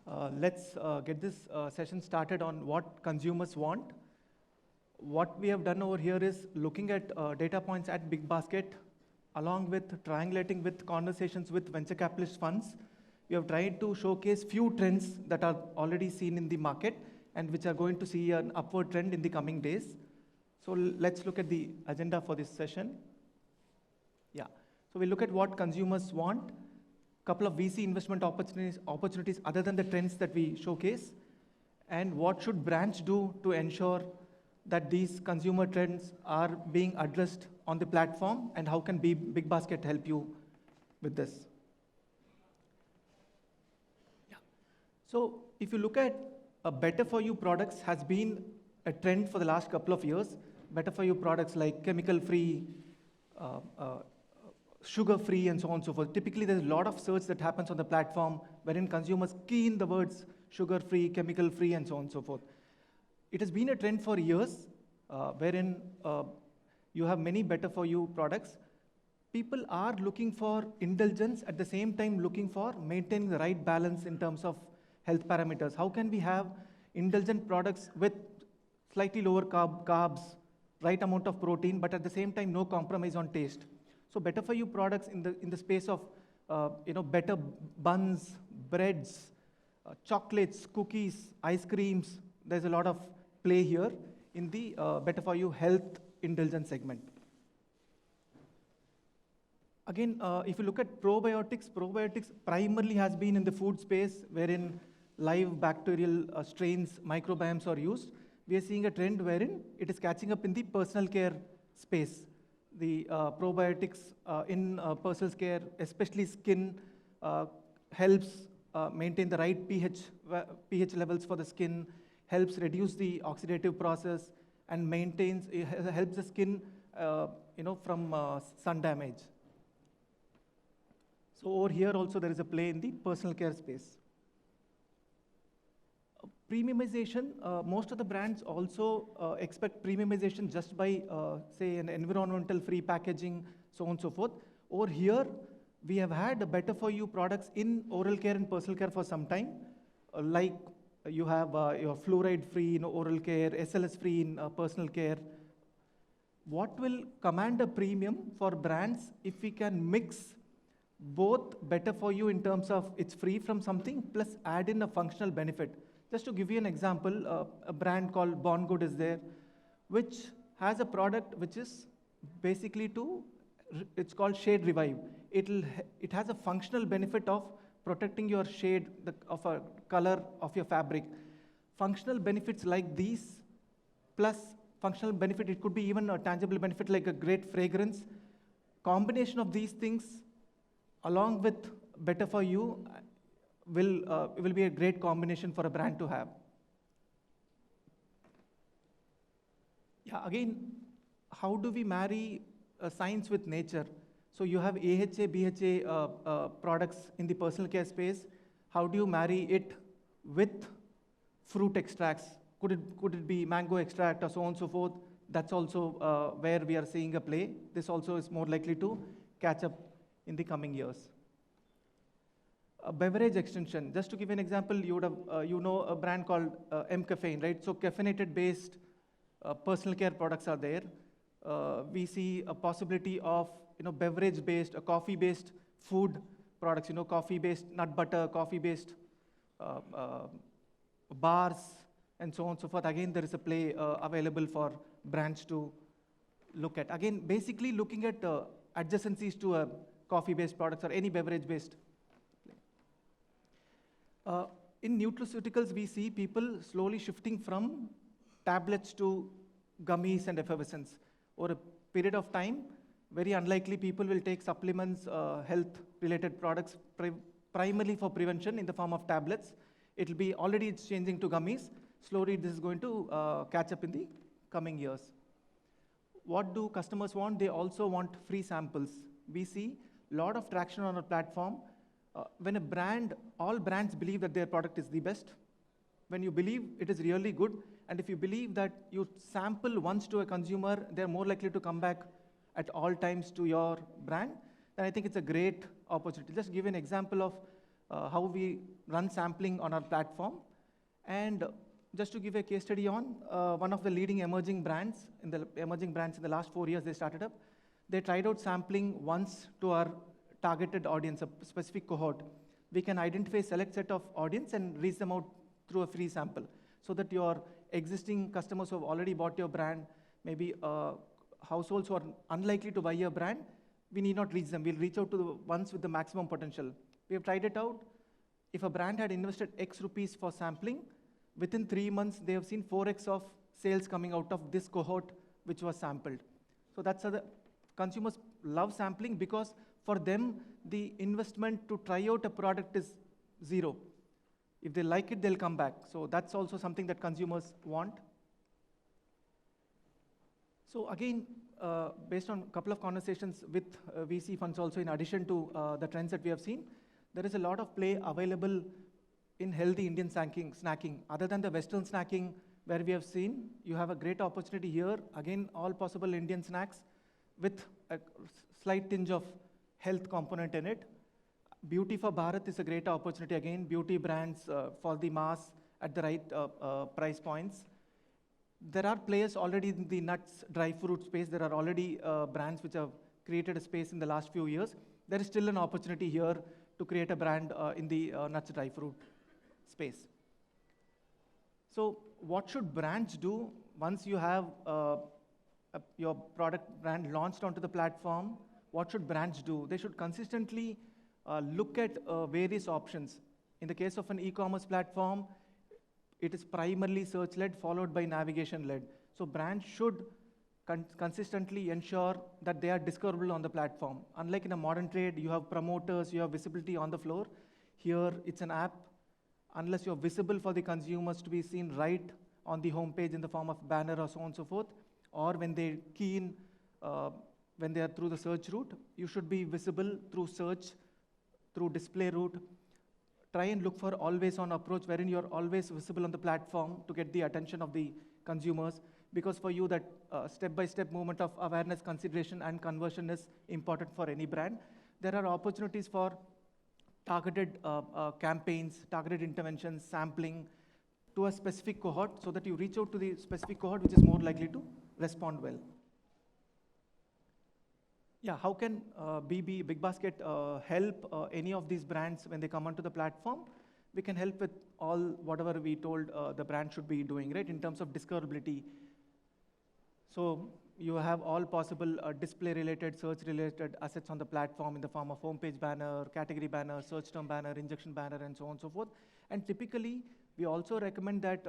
Let's get this session started on what consumers want. What we have done over here is looking at data points at Big Basket, along with triangulating with conversations with venture capitalist funds. We have tried to showcase few trends that are already seen in the market and which are going to see an upward trend in the coming days. So let's look at the agenda for this session. Yeah, so we look at what consumers want, couple of VC investment opportunities other than the trends that we showcase, and what should brands do to ensure that these consumer trends are being addressed on the platform, and how can Big Basket help you with this? Yeah. So if you look at better for you products has been a trend for the last couple of years. Better for you products like chemical-free, sugar-free, and so on and so forth. Typically, there's a lot of search that happens on the platform wherein consumers key in the words sugar-free, chemical-free, and so on and so forth. It has been a trend for years wherein you have many better-for-you products. People are looking for indulgence, at the same time looking for maintaining the right balance in terms of health parameters. How can we have indulgent products with slightly lower carbs, right amount of protein, but at the same time no compromise on taste? So better-for-you products in the space of better buns, breads, chocolates, cookies, ice creams. There's a lot of play here in the better-for-you health indulgence segment. Again, if you look at probiotics primarily has been in the food space, wherein live bacterial strains, microbiomes are used. We are seeing a trend wherein it is catching up in the personal care space. The probiotics in personal care, especially skin, helps maintain the right pH levels for the skin, helps reduce the oxidative process, and helps the skin from sun damage. So over here also there is a play in the personal care space. Premiumization, most of the brands also expect premiumization just by, say, an environmental free packaging, so on and so forth. Over here, we have had better for you products in oral care and personal care for some time, like you have your fluoride free in oral care, SLS free in personal care. What will command a premium for brands if we can mix both better for you in terms of it's free from something plus add in a functional benefit? Just to give you an example, a brand called Born Good is there, which has a product which is basically it's called Shade Revive. It has a functional benefit of protecting your shade of a color of your fabric. Functional benefits like these, plus functional benefit, it could be even a tangible benefit like a great fragrance. Combination of these things along with better for you will be a great combination for a brand to have. Yeah, again, how do we marry science with nature? So you have AHA, BHA products in the personal care space. How do you marry it with fruit extracts? Could it be mango extract or so on and so forth? That's also where we are seeing a play. This also is more likely to catch up in the coming years. Beverage extension. Just to give an example, you would have a brand called M-Caffeine, right? So caffeinated-based personal care products are there. We see a possibility of beverage-based, coffee-based food products. Coffee-based nut butter, coffee-based bars, and so on and so forth. Again, there is a play available for brands to look at. Again, basically looking at adjacencies to coffee-based products or any beverage-based. In nutraceuticals, we see people slowly shifting from tablets to gummies and effervescence. Over a period of time, very unlikely people will take supplements, health-related products, primarily for prevention in the form of tablets. It's changing to gummies. Slowly, this is going to catch up in the coming years. What do customers want? They also want free samples. We see a lot of traction on our platform. When all brands believe that their product is the best, when you believe it is really good, and if you believe that you sample once to a consumer, they're more likely to come back at all times to your brand, then I think it's a great opportunity. Just give an example of how we run sampling on our platform. And just to give a case study on, one of the leading emerging brands in the last 4 years they started up, they tried out sampling once to our targeted audience, a specific cohort. We can identify a select set of audience and reach them out through a free sample, so that your existing customers who have already bought your brand, maybe households who are unlikely to buy your brand, we need not reach them. We'll reach out to the ones with the maximum potential. We have tried it out. If a brand had invested X rupees for sampling, within 3 months, they have seen 4X of sales coming out of this cohort, which was sampled. So that's how the consumers love sampling, because for them, the investment to try out a product is zero. If they like it, they'll come back. So that's also something that consumers want. So again, based on a couple of conversations with VC funds also, in addition to the trends that we have seen, there is a lot of play available in healthy Indian snacking. Other than the Western snacking, where we have seen, you have a great opportunity here. Again, all possible Indian snacks with a slight tinge of health component in it. Beauty for Bharat is a great opportunity. Again, beauty brands for the mass at the right price points. There are players already in the nuts, dry fruit space. There are already brands which have created a space in the last few years. There is still an opportunity here to create a brand in the nuts, dry fruit space. So what should brands do once you have your product brand launched onto the platform? What should brands do? They should consistently look at various options. In the case of an e-commerce platform, it is primarily search-led, followed by navigation-led. So brands should consistently ensure that they are discoverable on the platform. Unlike in a modern trade, you have promoters, you have visibility on the floor. Here, it's an app. Unless you're visible for the consumers to be seen right on the homepage in the form of banner or so on and so forth, or when they key in, when they are through the search route, you should be visible through search, through display route. Try and look for always-on approach, wherein you're always visible on the platform to get the attention of the consumers, because for you that step-by-step movement of awareness, consideration, and conversion is important for any brand. There are opportunities for targeted campaigns, targeted interventions, sampling to a specific cohort, so that you reach out to the specific cohort which is more likely to respond well. Yeah, how can Big Basket help any of these brands when they come onto the platform? We can help with all whatever we told the brand should be doing, right, in terms of discoverability. So you have all possible display-related, search-related assets on the platform in the form of homepage banner, category banner, search term banner, injection banner, and so on and so forth. And typically, we also recommend that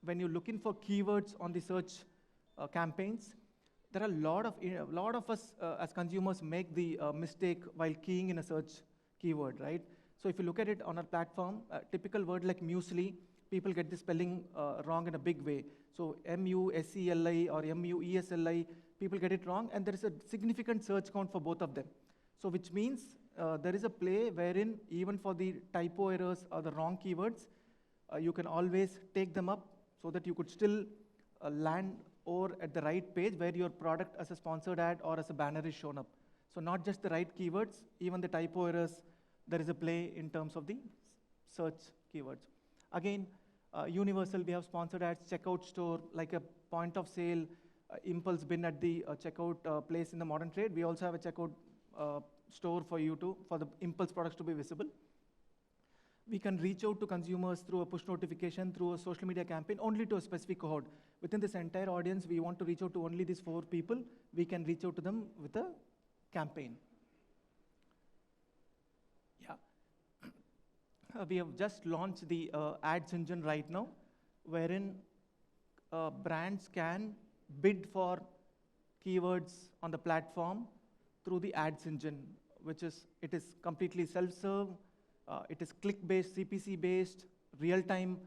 when you're looking for keywords on the search campaigns, there are a lot of us as consumers make the mistake while keying in a search keyword, right? So if you look at it on our platform, a typical word like muesli, people get the spelling wrong in a big way. So M-U-S-E-L-I or M-U-E-S-L-I, people get it wrong, and there is a significant search count for both of them. So which means there is a play wherein even for the typo errors or the wrong keywords, you can always take them up so that you could still land or at the right page where your product as a sponsored ad or as a banner is shown up. So not just the right keywords, even the typo errors, there is a play in terms of the search keywords. Again, universal, we have sponsored ads, checkout store, like a point of sale, impulse bin at the checkout place in the modern trade. We also have a checkout store for the impulse products to be visible. We can reach out to consumers through a push notification, through a social media campaign, only to a specific cohort. Within this entire audience, we want to reach out to only these 4 people. We can reach out to them with a campaign. Yeah. We have just launched the ads engine right now, wherein brands can bid for keywords on the platform through the ads engine, it is completely self-serve. It is click-based, CPC-based, real-time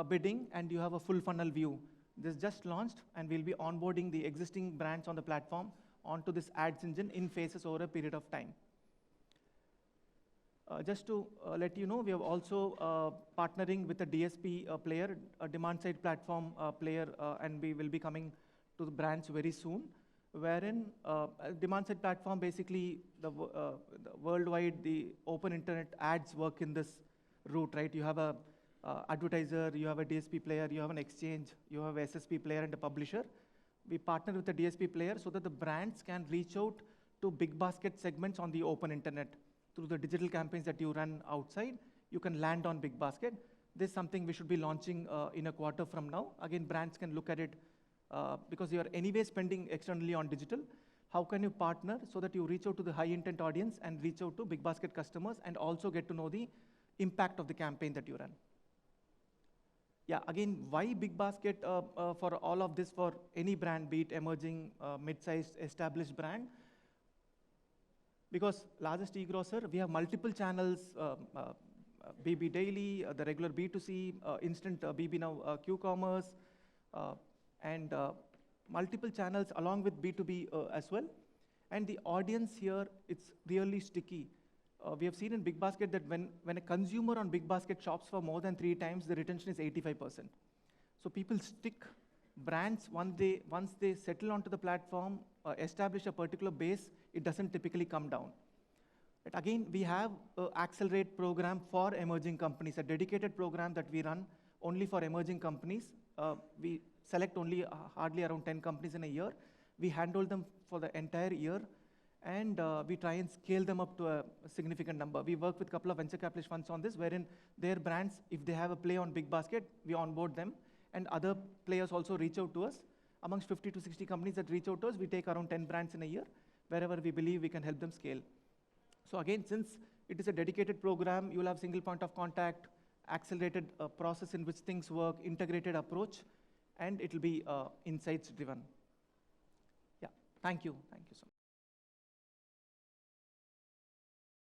bidding, and you have a full funnel view. This just launched, and we'll be onboarding the existing brands on the platform onto this ads engine in phases over a period of time. Just to let you know, we have also partnering with a DSP player, a demand-side platform player, and we will be coming to the brands very soon. wherein a demand-side platform, basically the worldwide, the open internet ads work in this route, right? You have a advertiser, you have a DSP player, you have an exchange, you have a SSP player and a publisher. We partner with the DSP player so that the brands can reach out to big basket segments on the open internet. Through the digital campaigns that you run outside, you can land on big basket. This is something we should be launching in a quarter from now. Again, brands can look at it because you are anyway spending externally on digital. How can you partner so that you reach out to the high intent audience and reach out to big basket customers and also get to know the impact of the campaign that you run? Yeah, again, why big basket for all of this for any brand, be it emerging, mid-sized, established brand? Because largest e-grocer, we have multiple channels, BB Daily, the regular B2C, instant BB Now Q-commerce, and multiple channels along with B2B as well. And the audience here, it's really sticky. We have seen in Big Basket that when a consumer on Big Basket shops for more than 3 times, the retention is 85%. So people stick. Brands, once they settle onto the platform, establish a particular base, it doesn't typically come down. But again, we have an Accelerate program for emerging companies, a dedicated program that we run only for emerging companies. We select only hardly around 10 companies in a year. We handle them for the entire year, and we try and scale them up to a significant number. We work with a couple of venture capitalist funds on this, wherein their brands, if they have a play on Big Basket, we onboard them, and other players also reach out to us. Amongst 50 to 60 companies that reach out to us, we take around 10 brands in a year, wherever we believe we can help them scale. So again, since it is a dedicated program, you'll have single point of contact, accelerated process in which things work, integrated approach, and it'll be insights driven. Yeah, thank you so much.